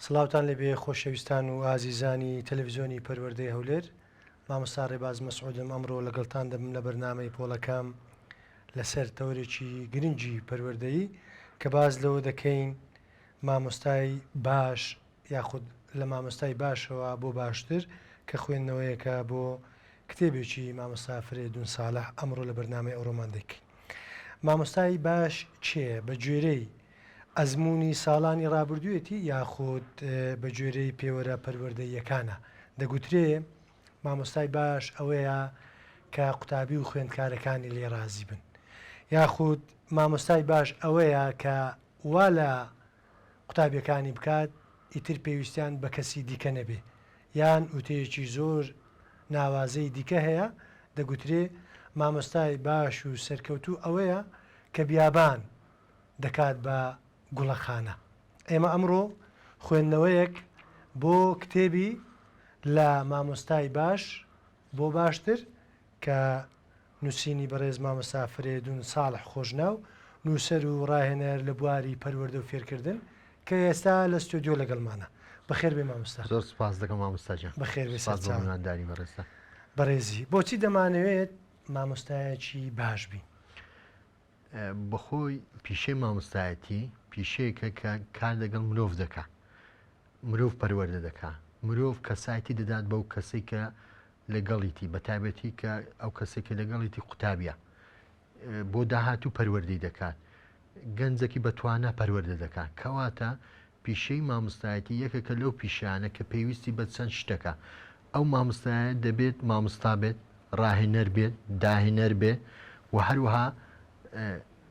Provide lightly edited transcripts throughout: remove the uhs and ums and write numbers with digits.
سڵاوتان لەبێ خۆشەویستان و ئازیزانی تەلەڤیزیۆنی پەروەردەی هەولێر، مامۆستا ڕێباز مەسعودم ئەمڕۆ لەگەڵتان دەبم لە بەرنامەی پۆڵەکەم لەسەر تەورێکی گرنگی پەروەردەیی کە باز لەوە دەکەین مامۆستای باش یاخود لە مامۆستای باشەوە بۆ باشتر کە خوێندنەوەیەکە بۆ کتێبێکی مامۆستا فرێدون ساڵح ئەمڕۆ لە بەرنامەی ئەوڕۆمان دەکەین. مامۆستای باش چییە؟ بە گوێرەی ئەزمموی ساڵانی ڕابردوویەتی یاخود بە گوێرەی پێوەرە پەروەردەییەکانە. دەگوترێ مامۆستای باش ئەوەیە کە قوتابی و خوێندکارەکانی لێ رازی بن، یاخود مامۆستای باش ئەوەیە کە وا لە قوتابیەکانی بکات ئیتر پێویستیان بە کەسی دیکە نەبێ یان وتەیەکی زۆر ناوازەی دیکە هەیە. دەگوترێ مامۆستای باش و سەرکەوتوو ئەوەیە کە بیابان دەکات بە گوڵەخانە. ئێمە ئەمڕۆ خوێندنەوەیەک بۆ کتێبی لە مامۆستای باش بۆ باشتر کە نووسینی بەڕێز مامۆستا فرێدون ساڵح خۆشناو، نووسەر و ڕاهێنەر لە بواری پەروەردە و فێرکردن کە ئێستا لە ستۆدیۆ لەگەڵمانە. بەخێر بێ مامۆستا. زۆر سپاس دەکەم مامۆستاجان. بەخێر بێ سەرچاوەداری بەڕێزە. بەڕێزی بۆچی دەمانەوێت مامۆستایەکی باش بین؟ بەخۆی پیشەی مامۆستایەتی پیشەیەکە کە کار لەگەڵ مرۆڤ دەکا، مرۆڤ پەروەردە دەکا، مرۆڤ کەسایەتی دەدات بەو کەسێک کە لەگەڵیتی بەتایبەتی کە ئەو کەسێکی لەگەڵیتی قوتابیە بۆ داهاتوو پەروەردەی دەکات، گەنجێکی بەتوانە پەروەردە دەکات. کەواتە پیشەی مامۆستایەتی یەکێکە لەو پیشانە کە پێویستی بە چەند شتەکە. ئەو مامۆستایە دەبێت مامۆستا بێت، ڕاهێنەر بێت، داهێنەر بێ و هەروەها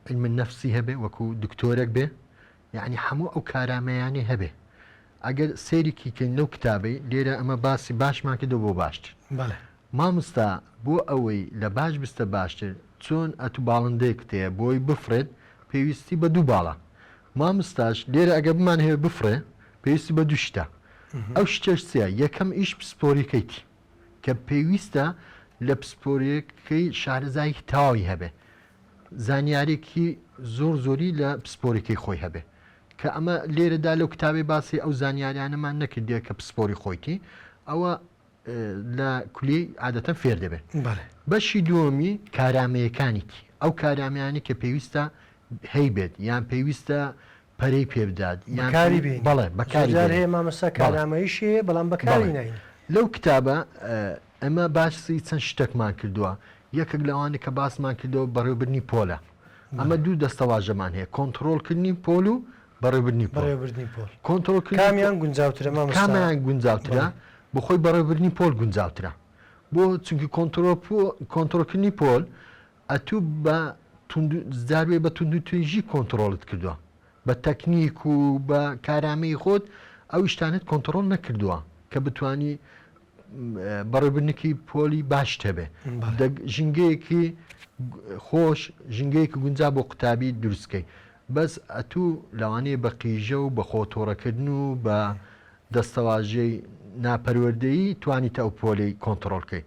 علم نەفسی هەبێ وەکو دکتۆرێک بێ، یعنی هەموو ئەو کارامەیانی هەبێ. ئەگەر سێریکی کەین لەو کتابەی لێرە ئەمە باسی باشمان کردو بۆ باشتر. مامۆستا بۆ ئەوەی لە باش بستە باشتر چۆن ئەتو باڵندەیەک تەیە بۆی بفرێت پێویستی بە دوو باڵە. مامۆستاش لێرە ئەگە بمان هەیە بفرێ پێویستی بە دوو شتە. ئەو شتێش چییە؟ یەکەم ئیش پسپۆریەکەیتی کە پێویستە لە پسپۆریەکەی شارەزای تەواوی هەبێ، زانیارێکی زۆر زۆری لە پسپۆریەکەی خۆی هەبێ کە ئەمە لێرەدا لەو کتابی باسی ئەو زانیاریانەمان نەکردێ کە پسپۆری خۆیتی ئەوە لە کولی عادەتەن فێر دەبێت. بەشی دووەمی کارامەیەکانیتی، ئەو کارامەیانی کە پێویستە هەی بێت یان پێویستە پەرەی پێ بدات یانکاری بێن. بەڵێ بەکاری هەیە مامۆستا کارامەیشێ بەڵام بەکاری نین. لەو کتابە ئەمە باسی چەند شتێکمان کردووە. یەکێک لەوانی کە باسمان کردەوە بەڕێوەبردنی پۆلە. ئەمە دوو دەستەواژەمان هەیە، کۆنتڕۆڵکردنی پۆل و بەڕێوەبردنی پۆل. کامیان گونجاوترە مامۆستا؟ کامیان گونجاوترە؟ بخۆی بەڕێوەبردنی پۆل گونجاوترە. بۆ چونکی کۆنتڕۆڵکردنی پۆل ئەتوو بە زاربێ بە توندوتێژی کۆنتڕۆڵت کردووە، بە تەکنیک و بە کارامەی خۆت ئەو شتانت کۆنتڕۆڵ نەکردووە کە بتانی بەڕێوەبردنێکی پۆلی باش هەبێ. ژینگەیەکی خۆش، ژینگەیەکی گونجا بۆ قوتابی دروستکەی. بەس ئەتوو لەوانەیە بە قیژە و بە خۆتۆڕەکردن و بە دەستەواژەی ناپەروەردەیی توانیتە ئەو پۆلی کۆنتڕۆڵکەی.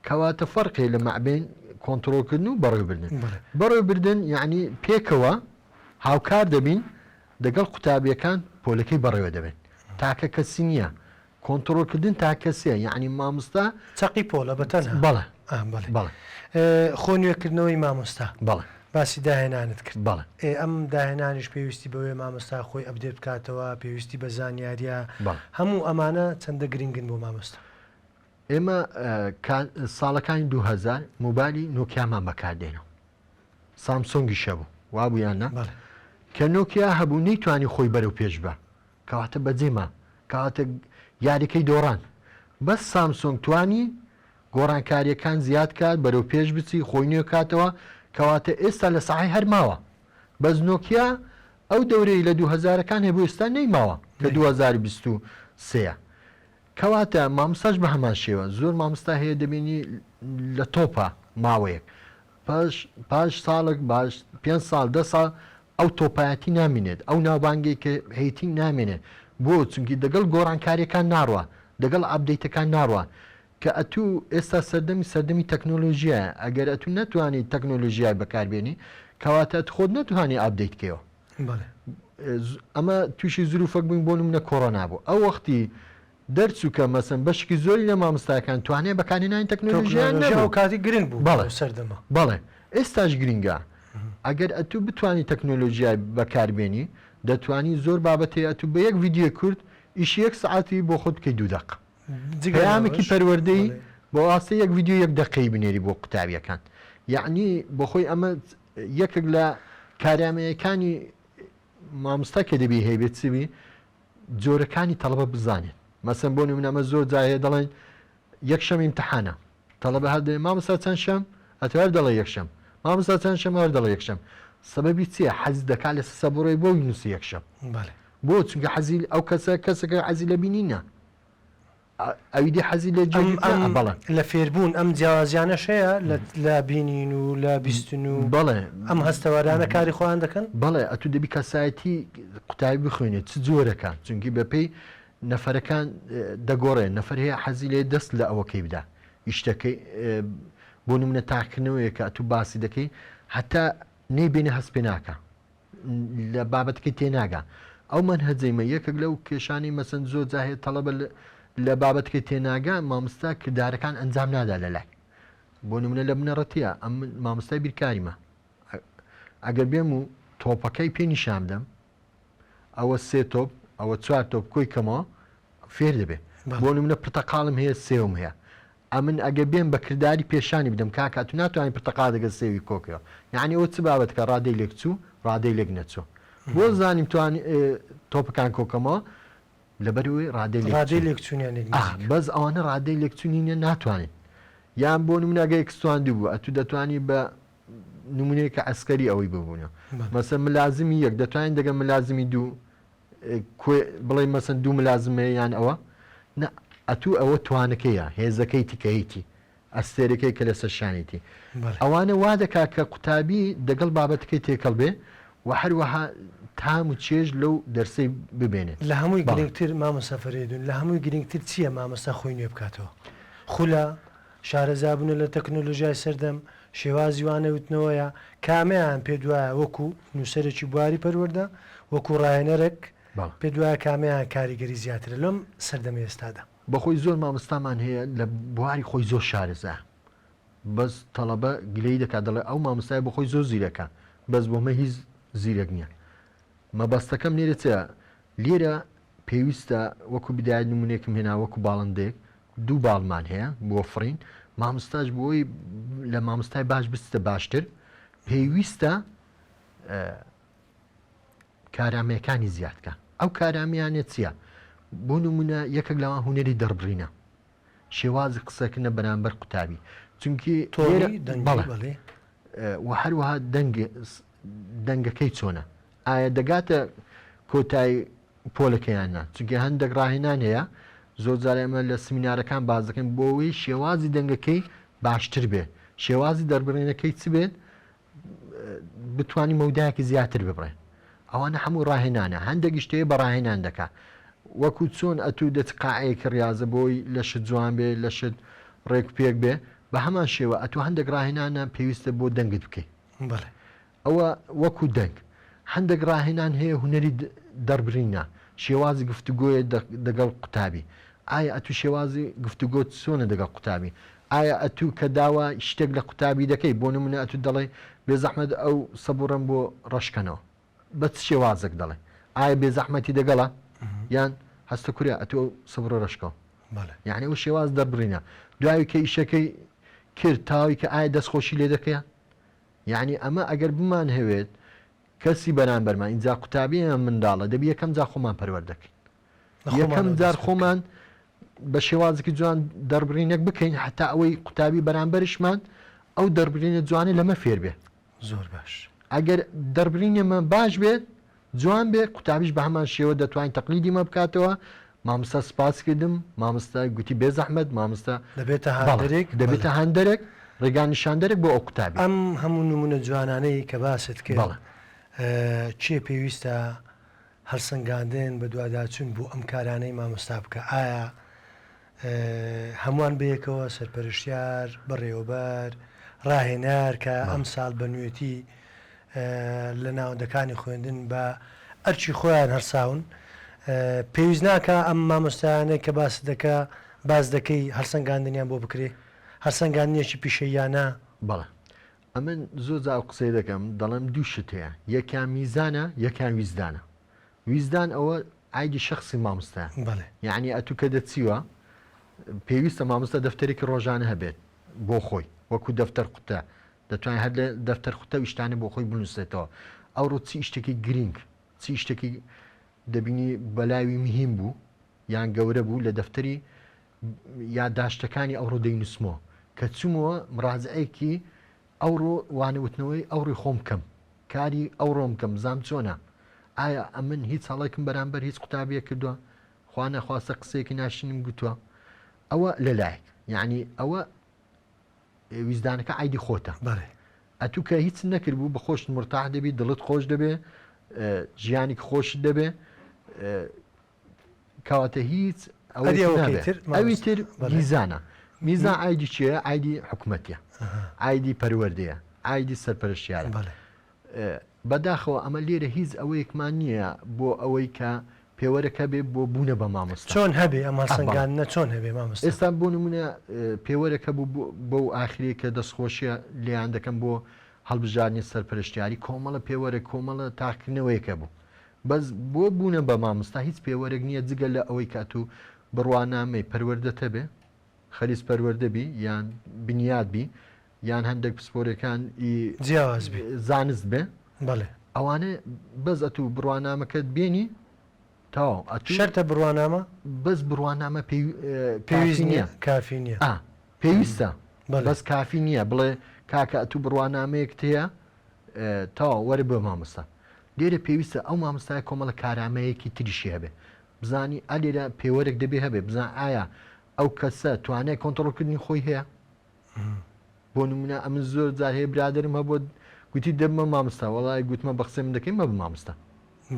کەواتە فەرقی لە مابین کۆنتڕۆڵکردن و بەڕێوەبردن. بەڕێوەبردن یعنی پێکەوە هاوکار دەبین لەگەڵ قوتابیەکان پۆلەکەی بەڕێوە دەبێت. تاکە کەسی نییە. کۆنتڕۆڵکردن تا کەسیە، یعنی مامۆستا چەقی پۆلە بەتەنها. بەڵێ بەڵێ. خۆ نوێکردنەوەی مامۆستا بەڵێ باسی داهێنانت کرد. بەڵێ ئەم داهێنانیش پێویستی بەوەی مامۆستا خۆی ئەپدێت بکاتەوە، پێویستی بە زانیاریە، هەموو ئەمانە چەندە گرنگن بۆ مامۆستا. ئێمە ساڵەکانی 2000 مۆبایلی نۆکیامان بەکاردێنەوە، سامسۆنگی شەبوو وابوویانە کە نۆکیا هەبوو نەیتوانی خۆی بەرەو پێش بە، کەواتە بەجێمە، کەواتە یاریەکەی دۆڕان. بەس سامسۆنگ توانی گۆڕانکاریەکان زیاد کات، بەرەو پێش بچی، خۆی نوێ کاتەوە، کەواتە ئێستا لە ساحی هەرماوە. بەس نۆکیا ئەو دەورەی لە 2000ەکان هەبوو ئێستا نەیماوە کە 2023. کەواتە مامۆستاش بە هەمان شێوە زۆر مامۆستا هەیە دەبینی لە تۆپە ماوەیەک پاش ساڵێک باش 5 ساڵ 10 ساڵ ئەو تۆپایەتی نامێنێت، ئەو ناوبانگی کە هەیەی نامێنێت. بۆ چونکی دەگەڵ گۆڕانکاریەکان ناڕوە، دەگەڵ ئابدەیتەکان ناڕوە کە ئەتوو ئێستا سەردەمی تەکنۆلۆژیە. ئەگەر ئەتوو نەتوانانی تەکنۆلۆژیای بەکاربێنی کەواتە خۆت نەتوانانی ئابدەیتکەوە. ئەمە تووشی زروفەک بووین بۆ منە کۆڕۆنا بوو ئەو وەختی دەرچووکە مەسن بەشکی زۆری لە مامۆستاکان توانێت بەکارهێنانی تەکنۆلۆژیان و کاتی گرنگ بوو بەڵێ سەردەما بەڵێ ئێستاش گرنگە ئەگەر ئەتوو بتانی تەکنۆلۆژیای بەکاربێنی دەتوانی زۆر بابەتەیە ئەتوو بە یەک ڤیددیو کورد ئیشی 1 سعاتی بۆ خۆت بکەی 2 دقه پەیامێکی پەروەردەی بۆ ئاستی یەک ڤیددیو 1 دقەی بنێری بۆ قوتابیەکان یعنی بۆ خۆی ئەمە یەکێک لە کارامەیەکانی مامۆستا کە دەبی هەیبێت چبی جۆرەکانی تەڵبە بزانێت مەسەن بۆ نمونە ئەمە زۆر جاهەیە دەڵێن یەکشەم ئیمتحانە تەڵبە هەردێ مامۆستا چەند شەم ئەتوار دەڵێ یەکشەم مامۆستا چەند شەم هەر دەڵێ یەکشەم سەبەبی چییە حەز دەکات لە سەبڕۆی بۆ نووسی یەکشەم بۆ چونکە حەزی ئەو کەسەکە حەزی لە بینینە ئەویدی حەزی لە بەڵێ لە فێربوون ئەم جیاوازیانەش هەیە لە بینین و لە بیستن و بەڵێ ئەم هەستەوارانە کاری خۆیان دەکەن بەڵێ ئەتوو دەبی کەسایەتی قوتابی بخوێنێت چ جۆرەکە چونکی بەپێی نەفەرەکان دەگۆڕێن نەفەر هەیە حەزی لێ دەست لە ئەوەکەی بدا ئیشتەکەی بۆ نمونە تاقیکردنەوەیە کە ئەتوو باسی دەکەی هەتا نەیبێنە هەست پێ ناکە لە بابەتەکەی تێناگا ئەو من هەجەیمە یەکێک لەو کێشانی مەسەن زۆر جاهەیە تەڵەبە لە بابەتەکەی تێناگا مامۆستا کردارەکان ئەنجام نادا لە لای بۆ نمونە لە بنەڕەتیە ئەم مامۆستای بیرکاریمە ئەگەر بێم و تۆپەکەی پێ نیشاندەم ئەوە 3 تۆپ ئەوە 4 تۆپ کۆی کەمەوە فێر دەبێت بۆ نمونە پرتەقاڵم هەیە سێوم هەیە ئەمن ئەگە بێن بە کردداری پێشانی بدەم کاکات و ناتوانین پرتەقا دەگە سێوی کۆکەوە یعنی ئەوە چ بابەتکە ڕادەی لێک چوو ڕادەی لێک نەچوو بۆ زانیم توانی تۆپەکان کۆکەمەوە لەبەروی ڕادەی لێک چوونیان بەس ئەوانە ڕادەی لێک چوونینە ناتوانین یان بۆ نمونەگەی کستواندی بوو ئەتو دەتوانی بە نمونەیەکە ئەسکەری ئەوەی ببوونە مەسە ملازمی یەک دەتوانین دەگەم ملازمی دوو بڵێ مەسن دوو ملازمەیە یان ئەوە ئەتوو ئەوە توانەکەیە هێزەکەی تکەیتی ئەستێرەکەی کە لە سەرشانیتی ئەوانە وا دەکا کە قوتابی دەگەڵ بابەتەکەی تێکەڵ بێ و هەروەها تام و چێژ لەو دەرسەی ببێنێت لە هەمووی گرنگتر مامۆستا فەریدون لە هەمووی گرنگتر چییە مامۆستا خۆی نوێ بکاتەوە خولە شارەزابوونە لە تەکنۆلۆژیای سەردەم شێوازی وانەوتنەوەیە کامیان پێ دوایە وەکو نووسەرێکی بواری پەروەردە وەکو ڕاهێنەرێک پێ دوایە کامیان کاریگەری زیاترە لەم سەردەمی ئێستادا بەخۆی زۆر مامۆستامان هەیە لە بواری خۆی زۆر شارەزە بەس تەڵەبە گلەی دەکات دەڵێ ئەو مامۆستای بەخۆی زۆر زیرەکە بەس بۆمە هیچ زیرەک نییە مەبەستەکەم لێرە چێە لێرە پێویستە وەکو بدایت نمونێکم هێنا وەکو باڵندێک دوو باڵمان هەیە بۆ فڕین مامۆستاش بۆی لە مامۆستای باش بستە باشتر پێویستە کارامەکانی زیادکە ئەو کارامیانێت چییە بۆ نمونە یەکێک لەوان هوەری دەربڕینە شێوازی قسەکردنە بەرامبەر قوتابی چونکی بەڵێ و هەروەها دەنگەکەی چۆنە ئایا دەگاتە کۆتایی پۆلەکەیانە چونکە هەندێک ڕاهێنان هەیە زۆر جارە ئەمە لە سمینارەکان باز دەکەن بۆەوەی شێوازی دەنگەکەی باشتر بێ شێوازی دەربڕینەکەی چ بێت بتوانانی مەودایەکی زیاتر ببڕێن ئەوانە هەموو ڕاهێنانە هەندێک شتەیە بە ڕاهێنان دەکا وەکو چۆن ئەتوو دەتقاعەیەکە ڕاضە بۆی لە شت جوان بێ لە شت ڕێک پێک بێ بە هەمان شێوە ئەتوو هەندێک ڕاهێنانە پێویستە بۆ دەنگت بکەیت ئەوە وەکو دەنگ هەندێک ڕاهێنان هەیە هوەری دەربڕینە شێوازی گفتوگۆیە دەگەڵ قوتابی ئایا ئەتوو شێوازی گفتوگۆ چۆنە دەگەڵ قوتابی ئایا ئەتوو کە داوا شتێک لە قوتابی دەکەی بۆ نمونە ئەتوو دەڵێ بێزەحمەت ئەو سەبوڕم بۆ ڕەشکەنەوە بە شێوازێک دەڵێ ئایا بێزەحمەتی دەگەڵە یان هەستە کوریا ئەتوو سەبڕۆ ڕشکەوە یعنی ئەو شێواز دەربڕینە دوایی کە ئیشەکەی کرد تاوی کە ئایا دەستخۆشی لێ دەکەیە یعنی ئەمە ئەگەر بمان هەوێت کەسی بەرامبەرمان ئینجا قوتابی منداڵە دەبی یەکەم جا خۆمان پەروەردەکەین یەکەم جار خۆمان بە شێوازێکی جوان دەربڕینێک بکەین حتا ئەوەی قوتابی بەرامبەرشمان ئەو دەربڕینە جوانێ لەمە فێر بێت زۆر باش ئەگەر دەربڕینێمە باش بێت جوان بێ قوتابیش بە هەمان شێوە دەتوانین تەقلیدی مە بکاتەوە مامۆستا سپاس کردم مامۆستا گوتی بێزەحمەت مامۆستا دەبێتە هەندێک ڕێگان نیشاندەرێک بۆ ئەو قوتابی ئەم هەموو نمونە جوانانەی کە باست کرد چێ پێویستە هەڵسەنگاندن بە دوواداچوون بۆ ئەم کارانەی مامۆستا بکە ئایا هەمووان بەیەکەوە سەرپەرشتیار بەڕێوەبەر ڕاهێنار کە ئەم ساڵ بە نوێتی لە ناوەندەکانی خوێندن بە ئەرچی خۆیان هەرساون پێویست ناکە ئەم مامۆستایانەی کە باس دەکەی هەرسەنگاندنیان بۆ بکرێ هەرسەنگاندنیەکی پیشەیانە بەڵێ ئەمن زۆر جا قسەی دەکەم دەڵێم دوو شت هەیە یەکیان میزانە یەکیان ویزدانە ویزدان ئەوە ئایدی شخصی مامۆستایە بەڵێ یعنی ئەتو کە دەچیوە پێویستە مامۆستا دەفتەرێکی ڕۆژانە هەبێت بۆ خۆی وەکو دەفتەر قوتە دەتوانێت هەر لە دەفتەر قوتە ویشتانە بۆ خۆی بنووسێتەوە ئەوڕۆ چی شتێکی گرنگ چی شتێکی دەبینی بەلاوی مهم بوو یان گەورە بوو لە دەفتەری یادداشتەکانی ئەوڕۆ دەینوسمەوە کە چوومەوە مڕازعەیەکی ئەوڕۆ وانەوتنەوەی ئەوڕی خۆم بکەم کاری ئەوڕۆم بکەم زام چۆنە ئایا ئەمن هیچ هەڵێکم بەرامبەر هیچ قوتابیە کردووە خوا نەخواستە قسەیەکی ناشنیم گوتووە ئەوە لەلایەک یعنی ئەوە ویزدانەکە ئایدی خۆتە بەڵێ ئەتوو کە هیچ نەکرد بوو بە خۆش مرتاح دەبی دڵت خۆش دەبێ ژیانی خۆش دەبێ کەواتە هیچ ئەوی تر میزانە میزان ئایدی چیە ئایدی حکوومەتیە ئایدی پەروەردەیە ئایدی سەرپەرشتیارە بەداخەوە ئەمە لێرە هیچ ئەوەیەکمان نییە بۆ ئەوەی کە پێوەرەکە بێ بۆ بوونە بە مامۆستا چۆن هەبێ ئەمە سەنگاندنە چۆن هەبێ مامۆستا ئێستا بۆ نمونە پێوەرەکە بوو بۆ ئاخری کە دەستخۆشیە لیان دەکەم بۆ هەڵبژارنی سەرپەرشتیاری کۆمەڵە پێوەرە کۆمەڵە تاقیکردنەوەیەکە بوو بەس بۆ بوونە بە مامۆستا هیچ پێوەرەك نییە جگە لە ئەوەی کات و بڕوانامەی پەروەردەتە بێ خەریز پەروەردەبی یان بنیادبی یان هەندێک پسپۆرەکان جیاوازبی زانست بێ بەڵێ ئەوانە بەس ئەتوو بڕوانامەکەت بێنی تاو شەرتە بڕوانامە بەس بڕوانامە پێویست نییە کافی نییە پێویستە بەس کافی نییە بڵێ کاکە ئەتوو بڕوانامەیەک هەیە تاوا وەرە بۆ مامۆستا لێرە پێویستە ئەو مامۆستای کۆمەڵە کارامەیەکی تریشی هەبێ بزانی ئەلێرە پێوەرێک دەبێ هەبێ بزان ئایا ئەو کەسە توانای کۆنتڕۆلکردنی خۆی هەیە بۆ نمونە ئەمن زۆر جار هەیە برادرم هەبوو گوتی دەبمە مامۆستا وەڵای گوتمە بە قسەم دەکەین مە بە مامۆستا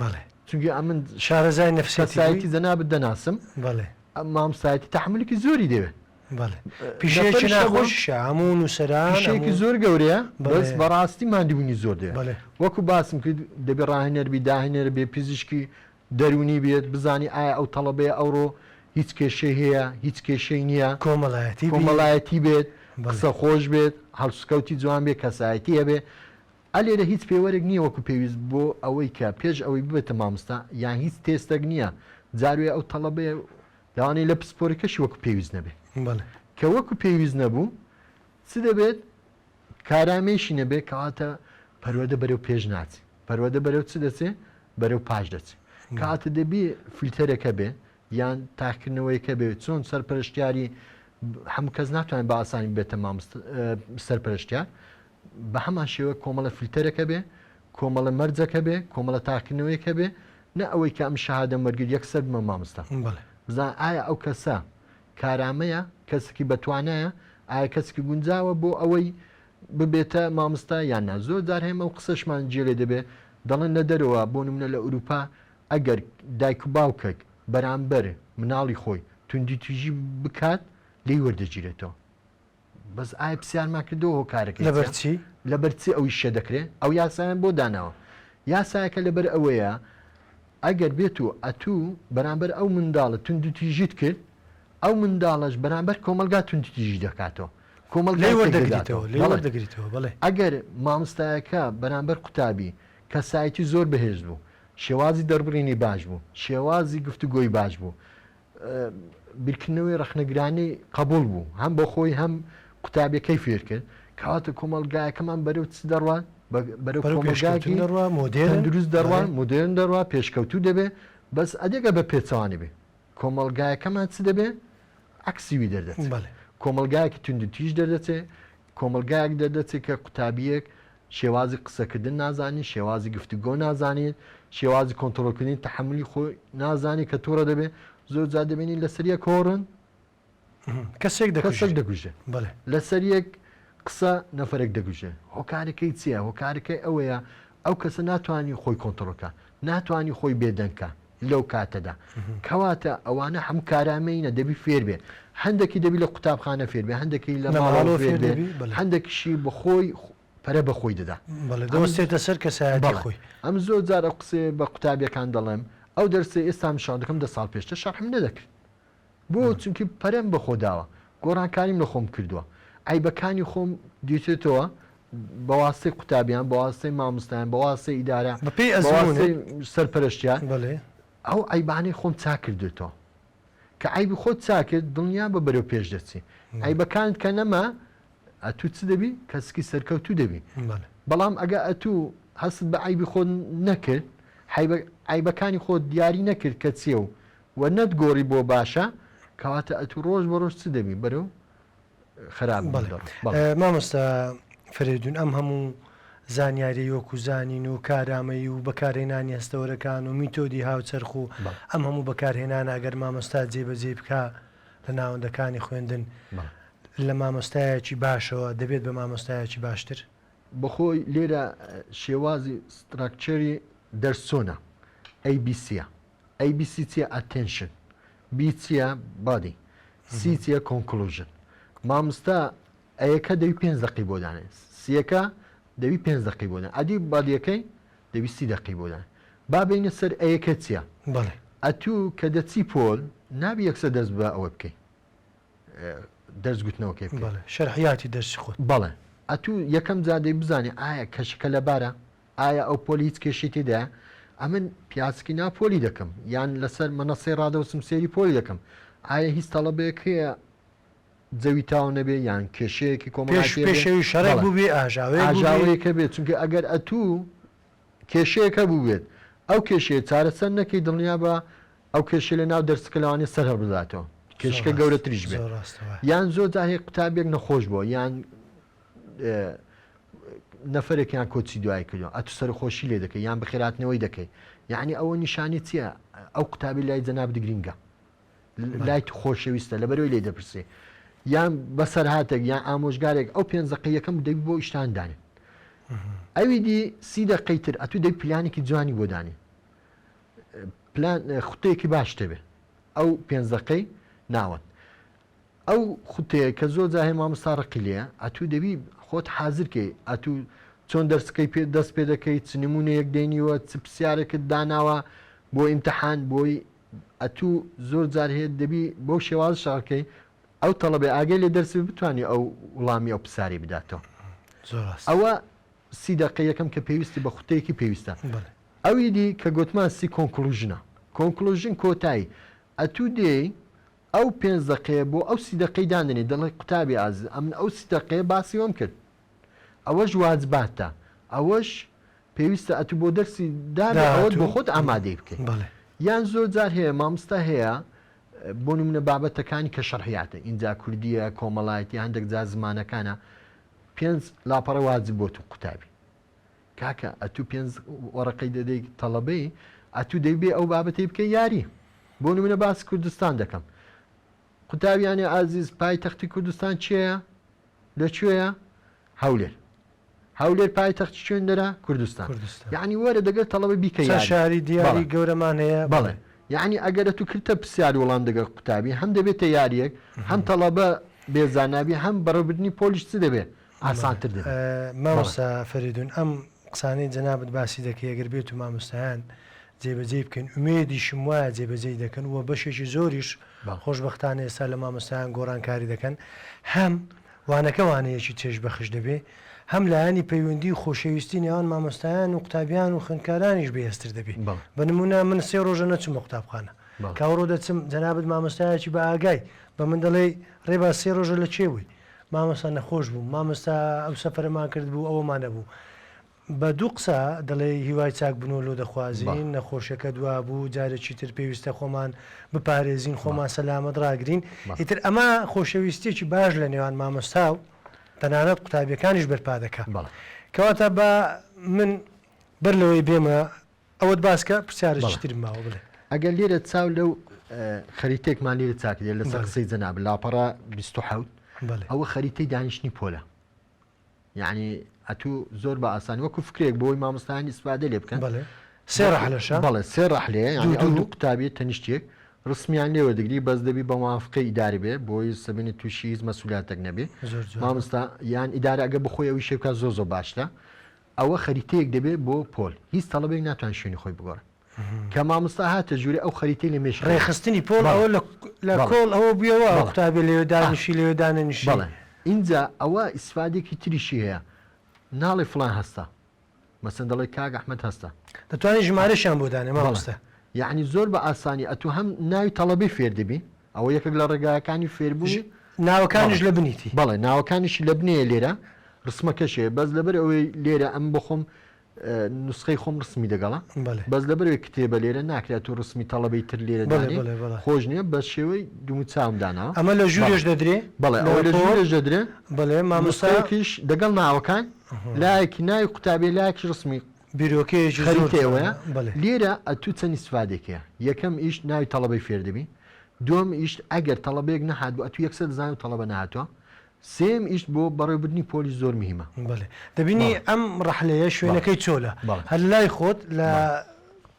بەڵێ چونکە ئەمن شارەزای نەفسەتی زەنابەت دەناسم بەڵێ مامۆستایەتی تەحملێکی زۆری دەوێت بەڵێ پیشەیەکی ناخۆشیشە هەموو نووسەران پیشەیەکی زۆر گەورەیە بەس بەڕاستی مادیبوونی زۆر دەوێت وەکو باسم کرد دەبێت ڕاهێنەربی داهێنەر بێ پزیشکی دەرونی بێت بزانی ئایا ئەو تەڵەبەیە ئەوڕۆ هیچ کێشەی هەیە هیچ کێشەی نییە کۆمەڵایەتی بێت قسە خۆش بێت هەڵسوکەوتی جوان بێت کەسایەتی هەبێ ئەلێرە هیچ پێوەرێک نییە وەکو پێویست بۆ ئەوەی کە پێش ئەوەی ببێتە مامۆستا یان هیچ تێستێک نییە جاروێ ئەو تەڵەبەیە لەوانەیە لە پسپۆرەکەشی وەکو پێویست نەبێت کە وەکو پێویست نەبوو چ دەبێت کارامێشی نەبێت کەواتە پەروەردە بەرەو پێش ناچی پەروەردە بەرەو چ دەچێ بەرەو پاش دەچێت کاتە دەبێ فیلتەرەکە بێ یان تاقیکردنەوەیەکە بێت چۆن سەرپەرشتیاری هەموو کەس ناتوانێت بە ئاسانی بێتە سەرپەرشتیار بە هەمان شێوە کۆمەڵە فیلتەرەکە بێ کۆمەڵە مەرجەکە بێ کۆمەڵە تاقیکردنەوەیەکە بێ نە ئەوەی کە ئەم شەهادە وەرگرت یەکسەر بمە مامۆستا بزان ئایا ئەو کەسە کارامەیە کەسێکی بەتوانایە ئایا کەسێکی گونجاوە بۆ ئەوەی ببێتە مامۆستا یان نا زۆر جار هەیە ئەو قسەشمان جێلێ دەبێ دەڵێن لە دەرەوە بۆ نمونە لە ئوروپا ئەگەر دایک و باوکێک بەرامبەر مناڵی خۆی توندی توژی بکات لی وەردەگیرێتەوە بەس ئایا پرسیارمان کردەوە هۆکارەکەی لەبەرچی لەبەرچی ئەوی شە دەکرێت ئەو یاسایان بۆ داناوە یاسایەکە لەبەر ئەوەیە ئەگەر بێت و ئەتوو بەرامبەر ئەو منداڵە توندی توژیت کرد ئەو منداڵەش بەرامبەر کۆمەلگا توندی توژی دەکاتەوە کۆمەلگای وەردەگریتەوە بڵێ ئەگەر مامۆستایەکە بەرامبەر قوتابی کەسایەتی زۆر بەهێز بوو شێوازی دەربڕینی باش بوو شێوازی گفتوگۆی باش بوو بیرکردنەوەی ڕەخنەگرانی قبول بوو هەم بۆ خۆی هەم قوتابیەکەی فێر کرد کەواتە کۆمەلگایەکەمان بەرەو چ دەڕوان بەرەو کۆمەلگایەکی دروست دەڕوان مدرن دەڕوا پێشکەوتوو دەبێ بەس ئەدێگە بە پێچەوانی بێ کۆمەلگایەکەمان چ دەبێ عکسیوی دەردەچێت کۆمەلگایەکی توندی تیژ دەردەچێت کۆمەلگایەک دەردەچێت کە قوتابیەک شێوازی قسەکردن نازانی شێوازی گفتوگۆ نازانێت شێوازی کۆنتڕۆلکردنی تەحملی خۆی نازانی کە تۆڕە دەبێ زۆر جا دەبێنی لەسەریە کۆڕن کەسێک دەکوژێت لەسەر یەک قسە نەفرێک دەگوژێ هۆکارەکەی چییە هۆکارەکەی ئەوەیە ئەو کەسە ناتوانانی خۆی کۆنتڕۆلکە ناتوانانی خۆی بێدەنکە لەو کاتەدا کەواتە ئەوانە هەموو کارامەینە دەبی فێر بێ هەندێکی دەبی لە قوتابخانە فێر بێ هەندێکی لە ماڵەوە فێر بێ هەندێکیشی بەخۆی پەرە بە خۆی دەدا بەڵێ دەوەستێتە سەر کەسایەتی خۆی. ئەم زۆر جار ئەو قسێ بە قوتابیەکان دەڵێم ئەو دەرسێ ئێستا شاو دەکەم 10 ساڵ پێشتە شەرحم نەدەکرد بۆ چونکی پەرەم بە خۆداوە گۆڕانکاریم لە خۆم کردووە عیبەکانی خۆم دیتێتەوە بە واستەی قوتابیان بە واستەی مامۆستایان بە واستەی ئیدارە بەپێی ئەزموونێ سەرپەرشتیان بەڵێ ئەو عیبانەی خۆم چا کردێتەوە کە عیبی خۆت چاکرد دڵنیا بە بەرەو پێش دەچی عیبەکانت کە نەما ئەتوو چ دەبی کەسکی سەرکەوتو دەبی بەڵام ئەگە ئەتوو هەست بە عیبی خۆ نەکرد عیبەکانی خۆت دیاری نەکرد کە چێ و وە نەتگۆڕی بۆ باشە کەواتە ئەتوو ڕۆژ بە ڕۆژ چ دەبی بەرەو خراپ مامۆستا فریدون ئەم هەموو زانیاری وەکو زانین و کارامەی و بەکارهێنانی هەستەوەرەکان و میتۆدی هاوچەرخ و ئەم هەموو بەکارهێنان ئەگەر مامۆستا جێبەجێ بکە لە ناوەندەکانی خوێندن لە مامۆستایەکی باشەوە دەبێت بە مامۆستایەکی باشتر بەخۆی لێرە شێوازی ستراکچەری دەرسۆنە ئەیBCە ئەیBC چیە ئەتێنشن بی چیە بادی سی چیە کۆنکلوژن مامۆستا ئەیەکە دەوی 5 دقی بۆ دانێت سیەکە دەوی 5 دقی بۆ دان ئەدی بادیەکەی دەوی 30 دقی بۆ دان با بینە سەر ئەیەکە چییە بەڵێ ئەتوو کە دەچی پۆل نابی یەکسە دەست بە ئەوە بکەیت دەستگوتنەوەکەی شەرحیاتی دەرسی خۆت بەڵێ ئەتوو یەکەم جادەی بزانێ ئایا کەشەکە لەبارە ئایا ئەو پۆلی هیچ کێشی تێدا ئەمن پیاسکی ناپۆلی دەکەم یان لەسەر مەنەسەی ڕادەوسم سێری پۆلی دەکەم ئایا هیچ تەڵەبەیەکەیە جەوی تاو نەبێ یان کێشەیەکی کۆمەڵپێشەوی شەڕێک بوو بێ ئاژاوەیەکە بێت چونکە ئەگەر ئەتوو کێشەیەەکە بوو بێت ئەو کێشەیە چارەسەر نەکەی دڵنیا بە ئەو کێشە لە ناو دەرسکەلوانی سەر هەر بداتەوە کێشکە گەورەتریش بێت یان زۆر جاهەیە قوتابێک نەخۆش بووە یان نەفرێکیان کۆچی دوای کردو ئەتو سەر خۆشی لێ دەکەی یان بەخێراتنەوەی دەکەی یعنی ئەوە نیشانی چییە ئەو قوتابی لای جەناب دگرینگە لای تو خۆشەویستە لەبەرەوەی لێ دەپرسێ یان بەسەر هاتێک یان ئامۆژگارێک ئەو 5 دقی یەکەم دەبی بۆ ئیشتاندانێت ئەوی دی 30 دقی تر ئەتوو دەی پلانێکی جوانی بۆ دانێ پلان خوتەیەکی باش دەبێ ئەو 5 دقی ناوەت ئەو خوتەیە کە زۆر جاهێ مامۆستا ڕقی لێە ئەتوو دەبی خۆت حازرکەی ئەتوو چۆن دەرسەکەی دەست پێ دەکەی چ نمونەیەک دێنیوە چ پرسیارێکت داناوە بۆ ئیمتحان بۆی ئەتوو زۆر جار هەیە دەبی بۆ شێواز شارکەی ئەو تەڵەبێ ئاگەی لێ دەرسی بتوانانی ئەو وڵامی ئەو پرسیاری بداتەوە ئەوە 30 دقی یەکەم کە پێویستی بە خوتەیەکی پێویستە ئەوی دی کە گوتمان سی کۆنکلوژنە کۆنکلوژن کۆتایی ئەتوو دێ ئەو 5 دقەیە بۆ ئەو 30 دقی دانێ دەڵێ قوتابی ئاز ئەمن ئەو 30 دقەیە باسی وەم کرد ئەوەش واجباتە ئەوەش پێویستە ئەتوو بۆ دەرسی داەوەت بۆ خۆت ئامادەی بکەیت یان زۆر جار هەیە مامۆستا هەیە بۆ نمونە بابەتەکانی کە شەرحیاتە ئینجا کوردیە کۆمەڵایەتی هەندێک جار زمانەکانە 5 لاپەڕە واجب بۆ تو قوتابی کاکە ئەتوو 5 وەرەقەی دەدەی تەڵەبەی ئەتوو دەیبێ ئەو بابەتی بکە یاری بۆ نمونە باسی کوردستان دەکەم قوتابیانی ئازیز پایتەختی کوردستان چییە لەکوێیە هەولێر هەولێر پایتەختی شوێندەرە کوردستان یعنی وەرە دەگەر تەڵەبە بیکە شاری دیاری گەورەمان هەیە بەڵێ یعنی ئەگەرە تو کردتە پرسیاری وەڵام دەگەر قوتابی هەم دەبێتە یاریەک هەم تەڵەبە بێزانابی هەم بەڕێوەبردننی پۆلیش چ دەبێت ئاسانتر دەبێت مامۆستا فەریدون ئەم قسانەی جەنابەت باسی دەکەی ئەگەر بێت و مامۆستایان جێبەجێ بکەن ئومێدیشم وایە جێبەجێ دەکەن و بەشێکی زۆریش خۆشبەختانە ئێستا لە مامۆستایان گۆڕانکاری دەکەن هەم وانەکەوانەیەکی چێژ بەخش دەبێ هەم لایانی پەیوەندی و خۆشەویستی نێوان مامۆستایان و قوتابیان و خوێندکارانیش بەهێزتر دەبێت بە نمونە من 3 ڕۆژە نەچم بە قوتابخانە کاوڕۆ دەچم جەنابەت مامۆستایەکی بە ئاگای بە من دەڵێ ڕێبا 3 ڕۆژە لە چێبووی مامۆستا نەخۆش بوو مامۆستا ئەو سەفەرمان کرد بوو ئەوەمانە بوو بە دوو قسە دەڵێ هیوای چاک بنۆلۆ دەخوازیین نەخۆشەکە دوا بوو جارێکی تر پێویستە خۆمان بپارێزین خۆمان سەلامەت ڕاگرین ئیتر ئەمە خۆشەویستێکی باش لە نێوان مامۆستا و تەنانەت قوتابیەکانیش بەرپا دەکات کەواتە بە من بەر لەوەی بێمە ئەوەت باسکە پرسیارێکی ترم ماوە بڵێ ئەگەر لێرە چاو لەو خەریتێکمان لێرە چاکرێت لەسەر قسەی جەناب لاپەڕە 27 ئەوە خەریتەی دانیشتنی پۆلە یعنی ئەتوو زۆر بە ئاسانی وەکو فکرێک بۆی مامۆستایانی ئیسپادە لێ بکەن سێ ڕەحلەشە بەڵێ سێ ڕەحلەیە یعنی ئەو دوو قوتابی تەنیشتێک ڕسمیان لێوە دەگری بەس دەبی بە موافقەی ئیداری بێ بۆی سەبینی تووشی هیچ مەسئولیاتێک نەبێ مامۆستا یان ئیدارە ئەگە بخۆی ئەوی شێکا زۆ باشتە ئەوە خەریتەیەک دەبێت بۆ پۆل هیچ تەڵەبێک ناتوان شوێنی خۆی بگۆڕە کە مامۆستا هاتە ژووری ئەو خەریتەی لە مێش ڕێخستنی پۆل ئەوە لە کۆڵ ئەوە بوویەوە قوتابی لێدانشی لێداننیشی بەڵێ اینجا ئەوە ئیسفادێکی تریشی هەیە ناڵێ فلان هەستا مەسەن دەڵێ کاک ئەحمەد هەستا دەتوانێت ژمارەشیان بۆ دانێ مامۆستا یعنی زۆر بە ئاسانی ئەتو هەم ناوی تەڵەبی فێر دەبی ئەوە یەکێک لە ڕێگاکانی فێربوونی ناوەکانیش لە بنیتی بەڵێ ناوەکانیشی لە بنەیە لێرە ڕسمەکەشێ بەس لەبەر ئەوەی لێرە ئەم بخۆم نسخەی خۆم ڕسمی دەگەڵا بەس لەبەرەوەی کتێبە لێرە ناکرێت و ڕسمی تەڵەبی تر لێرە خۆش نییە بە شێوەی دوو چاوم داناوە ئەمە لە ژوورێش دەدرێ بەڵێ ئەوە لە ژوورێش دەدرێ بەڵێ مامۆستایەکیش دەگەڵ ناوەکان لایەکی ناوی قوتابێ لایەکی ڕسمی بیرۆکەیەکی خەریتەوەیە لێرە ئەتوو چەند ئیسفادێکەیە یەکەم ئیش ناوی تەڵەبەی فێردەبی دوم ئیش ئەگەر تەڵەبێک نەهات بوو ئەتوو یەکسەر دەزانێت تەڵەبە نهاتوە سێم ئیشت بۆ بەڕێوەبردننی پۆلی زۆر مهمە بڵێ دەبینی ئەم ڕەحلەیە شوێنەکەی چۆلە هەر لای خۆت لە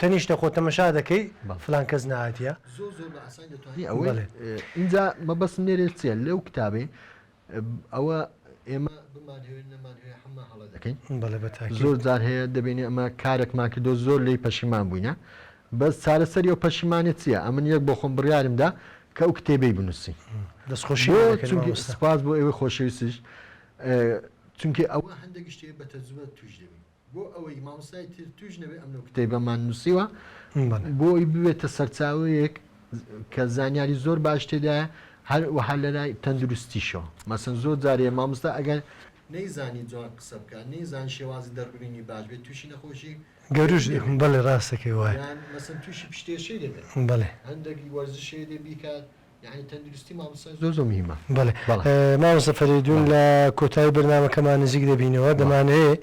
تەنیشتە خۆ تەمەشا دەکەی فلان کەس نهاتیە اینجا مەبەست نێرێ چێ لەو کتابێ ئەوە ئێمە هەمە هەڵە دەکەین زۆر جار هەیە دەبێنێ ئەمە کارێکمان کردو زۆر لی پەشیمان بووینە بەس چارەسەری ئەو پەشیمانێت چییە ئەمن یەک بۆ خۆم بڕیارمدا کە ئەو کتێبەی بنووسی سپاس بۆ ئێوە خۆشەویستیش چونکە ئەوە هەندێک شتێ بە تەجوبە توش دەبێت بۆ ئەوەی مامۆستای تر توش نەبێت ئەم کتێبەمان نووسیوە بۆی ببێتە سەرچاوەیەک کە زانیاری زۆر باش تێدایە هەر وەها لەلای تەندروستیشەوە مەسەن زۆر جارێ مامۆستا ئەگەر نەیزانی جوان قسە بکات نەیزان شێوازی دەربڕینی باش بێت تووشی نەخۆشی گەروش بەڵێ ڕاستەکەی وایە مەسەن تووشی پشتێشەی دەبێت بەڵێ هەندێکی وەرزشەیە دێ بیکات یعنی تەندروستی مامۆستا زۆر مهمە بەڵێ مامۆستا فەریدون لە کۆتایی بەرنامەکەمان نزیک دەبینەوە دەمانەوێت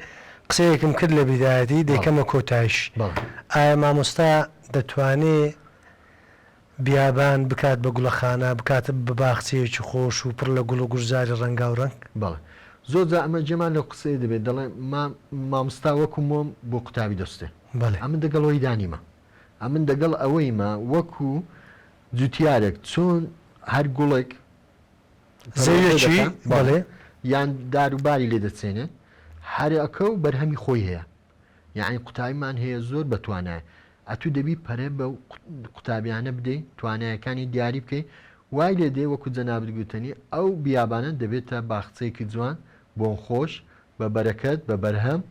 قسەیەکم کرد لە بیدایەتی دەیکەمە کۆتایش ئایا مامۆستا دەتوانێت بیابان بکات بە گوڵەخانە بکاتە بە باخچەیەکی خۆش و پڕ لە گوڵ و گورزاری ڕەنگا و ڕەنگ بەڵێ زۆر جا ئەمە جێمان لە قسەی دەبێت دەڵێ مامۆستا وەکو مۆم بۆ قوتابی دەستێ ئەمن دەگەڵەوەی دانیمە ئەمن دەگەڵ ئەوەیمە وەکو جوتیارێک چۆن هەر گوڵێک زەویەکی بەڵێ یان داروباری لێ دەچێنێت هەرەکە و بەرهەمی خۆی هەیە یعنی قوتابیمان هەیە زۆر بەتوانایە ئەتوو دەبی پەرێ بە قوتابیانە بدەیت توانایەکانی دیاری بکەیت وای لێ دێ وەکو جەنابەت گوتنی ئەو بیابانە دەبێتە باخچەیەکی جوان بۆن خۆش بە بەرەکەت بە بەرهەم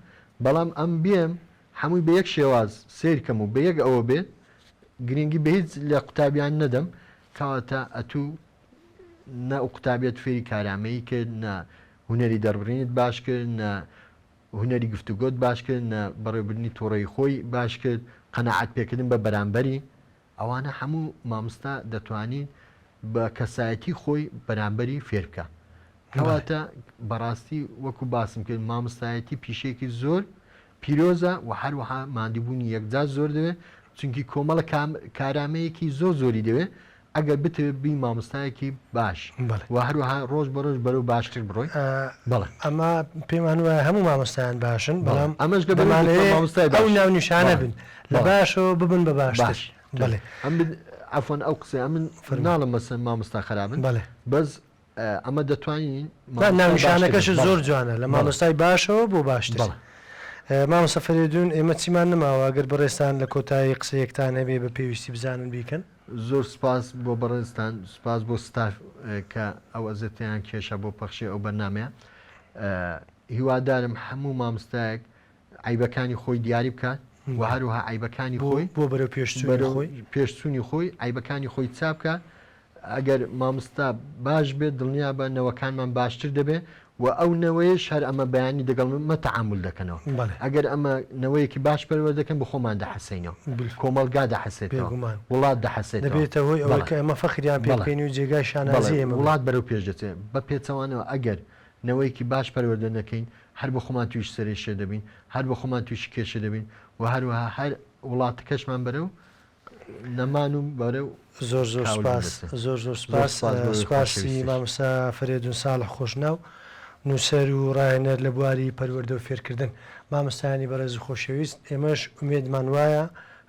بەڵام ئەم بێم هەمووی بە یەک شێواز سیرکەم و بە یەک ئەوە بێت گرنگی بە هیچ لە قوتابیان نەدەم کەواتە ئەتوو نە قوتابێت فێری کارامەیی کرد نە هوەری دەربڕینت باش کرد نە هوەری گفتوگۆت باش کرد نە بەڕێوەبردننی تۆڕەی خۆی باش کرد قەنەعەت پێکردن بە بەرامبەری ئەوانە هەموو مامۆستا دەتوانین بە کەسایەتی خۆی بەرامبەری فێر بکە کەواتە بەڕاستی وەکو باسم کرد مامۆستایەتی پیشێکی زۆر پیرۆزە و هەروەها مادیبوونی یەکجار زۆر دەوێت چونکی کۆمەڵە کارامەیەکی زۆری دەوێت ئەگەر بتوێت بی مامۆستایەکی باش و هەروەها ڕۆژ بە ڕۆژ بەرەو باشتر بڕۆی بەڵێ ئەمە پێمان وایە هەموو مامۆستایان باشن بەڵام ئەمەش ئەو ناو نیشانە بن لە باشەوە ببن بە باش بەڵێ ئەم ئەفۆن ئەو قسە من ناڵم مەسن مامۆستا خراپن بەڵێ بەس ئەمە دەتوانین ناونیشانەکەش زۆر جوانە لە مامۆستای باشەوە بۆ باشتر مامۆستا فەریدون ئێمە چیمان نەماوە ئەگەر بەڕێستان لە کۆتایی قسەیەکتان هەبێ بە پێویستی بزانن بیکەن زۆر سپاس بۆ بەڕێستان سپاس بۆ ستاف کە ئەو ئەزەتیان کێشە بۆ پەخشی ئەو بەرنامەیە هیوادارم هەموو مامۆستایەک عیبەکانی خۆی دیاری بکات و هەروها عیبەکانی خۆی بۆ بەرەو پێشچوونی خۆی عیبەکانی خۆی چاپ بکات ئەگەر مامۆستا باش بێت دڵنیا بە نەوەکانمان باشتر دەبێت و ئەو نەوەیەش هەر ئەمە بەیانی دەگەڵ مەتەعامل دەکەنەوە ئەگەر ئەمە نەوەیەکی باش پەروەردە دەکەن بە خۆمان دەحەسەینەوە کۆمەلگا دەحەسێتەوە وڵات دەحەسێت دەبێتەوەی ئەوەی کە ئەمە فەخریان پێ بکەین و جێگای شانازی ئێمە وڵات بەرەو پێش دەچێت بە پێچەوانەوە ئەگەر نەوەیەکی باش پەروەردە نەکەین هەر بە خۆمان تویش سەرێشە دەبین هەر بە خۆمان تویشی کێشە دەبین و هەروەها هەر وڵاتەکەشمان بەرەو نەمان و بەرەو زۆر سپاس سپاسی مامۆستا فەریدون ساڵح خۆشناو نووسەر و ڕاهێنەر لە بواری پەروەردە و فێرکردن مامۆستایانی بەڕێز و خۆشەویست ئێمەش ئومێدمان وایە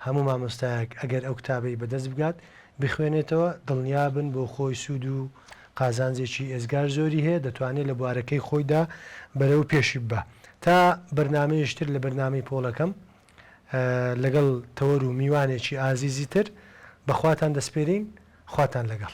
هەموو مامۆستایەک ئەگەر ئەو کتابەی بەدەست بگات بخوێنێتەوە دڵنیابن بۆ خۆی سوود و قازانجێکی ئێزگار زۆری هەیە دەتوانێت لە بوارەکەی خۆیدا بەرەو پێشی بە تا بەرنمەیەشتر لە بەرنامەی پۆڵەکەم لەگەڵ تەوەر و میوانێکی ئازیزی تر بەخواتان دەسپێرین خواتان لەگەڵ